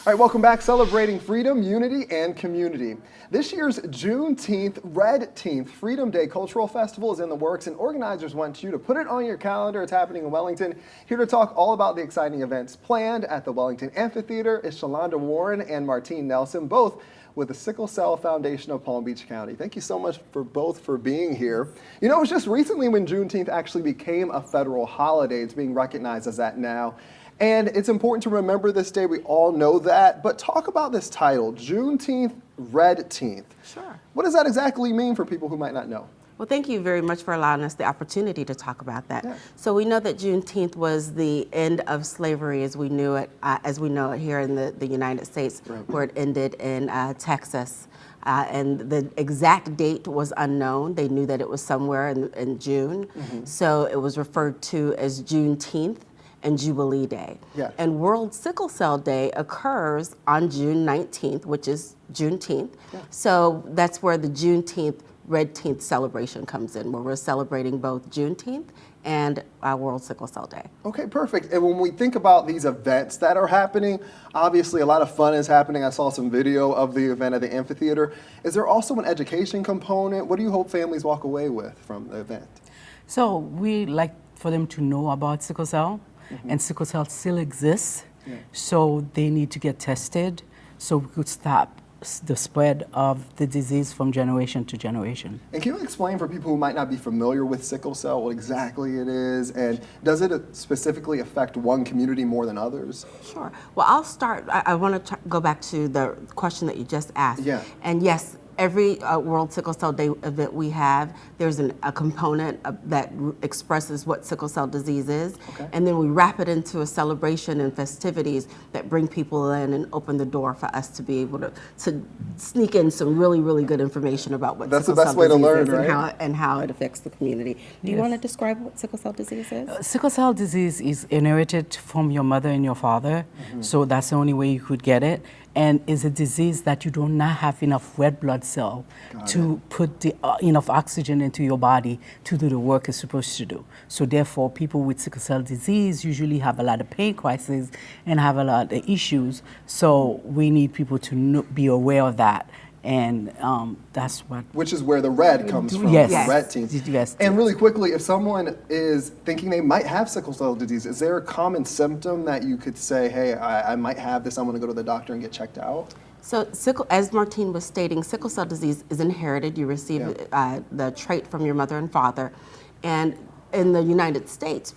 All right, welcome back, celebrating freedom, unity, and community. This year's Juneteenth Red-teenth Freedom Day Cultural Festival is in the works, and organizers want you to put it on your calendar. It's happening in Wellington. Here to talk all about the exciting events planned at the Wellington Amphitheater is Shalonda Warren and Martine Nelson, both with the Sickle Cell Foundation of Palm Beach County. Thank you so much for both for being here. You know, it was just recently when Juneteenth actually became a federal holiday. It's being recognized as that now. And it's important to remember this day, we all know that, but talk about this title, Juneteenth Red-teenth. Sure. What does that exactly mean for people who might not know? Well, thank you very much for allowing us the opportunity to talk about that. Yeah. So we know that Juneteenth was the end of slavery as we knew it, as we know it here in the United States, Right. where it ended in Texas. And the exact date was unknown. They knew that it was somewhere in June. Mm-hmm. So it was referred to as Juneteenth and Jubilee Day. Yeah. And World Sickle Cell Day occurs on June 19th, which is Juneteenth. Yeah. So that's where the Juneteenth Red-teenth celebration comes in, where we're celebrating both Juneteenth and World Sickle Cell Day. Okay, perfect. And when we think about these events that are happening, obviously a lot of fun is happening. I saw some video of the event at the amphitheater. Is there also an education component? What do you hope families walk away with from the event? So we like for them to know about sickle cell, and sickle cell still exists. Yeah. So they need to get tested so we could stop the spread of the disease from generation to generation. And can you explain for people who might not be familiar with sickle cell what exactly it is, and does it specifically affect one community more than others? Sure. Well, I'll start. I want to go back to the question that you just asked. Yeah. And yes, every World Sickle Cell Day event we have, there's a component that expresses what sickle cell disease is. Okay. And then we wrap it into a celebration and festivities that bring people in and open the door for us to be able to sneak in some really, really good information about what That's sickle the best cell way to disease learn, is right? and how it affects the community. Do you Yes. want to describe what sickle cell disease is? Sickle cell disease is inherited from your mother and your father, so that's the only way you could get it. And is a disease that you do not have enough red blood cell to put the, enough oxygen into your body to do the work it's supposed to do. So therefore, people with sickle cell disease usually have a lot of pain crises and have a lot of issues. So we need people to be aware of that. And that's what... Which is where the red comes from, Yes. the Red-teenth. Yes. And really quickly, if someone is thinking they might have sickle cell disease, is there a common symptom that you could say, hey, I might have this, I'm gonna go to the doctor and get checked out? So as Martine was stating, sickle cell disease is inherited. You receive the trait from your mother and father. And in the United States,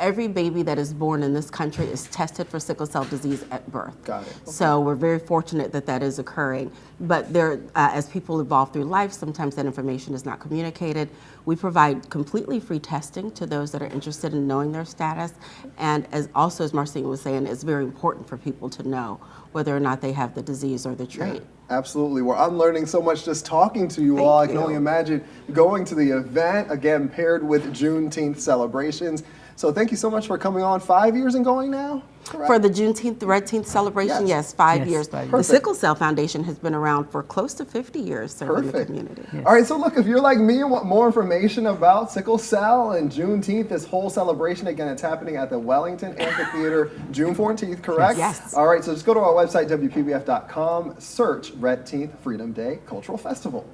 every baby that is born in this country is tested for sickle cell disease at birth. Got it. Okay. So we're very fortunate that that is occurring. But as people evolve through life, sometimes that information is not communicated. We provide completely free testing to those that are interested in knowing their status. And as Martine was saying, it's very important for people to know whether or not they have the disease or the trait. Yeah, absolutely. Well, I'm learning so much just talking to you all. I can only imagine going to the event, again, paired with Juneteenth celebrations. So thank you so much for coming on. 5 years and going now? Correct. For the Juneteenth Red-teenth celebration, Yes. yes, 5 Yes, years. 5 The years. Sickle Cell Foundation has been around for close to 50 years serving the Perfect. community. Yes. All right, so look, if you're like me and want more information about sickle cell and Juneteenth, this whole celebration, again, it's happening at the Wellington Amphitheater, June 14th, correct? Yes. All right, so just go to our website, WPBF.com, search Red-teenth Freedom Day Cultural Festival.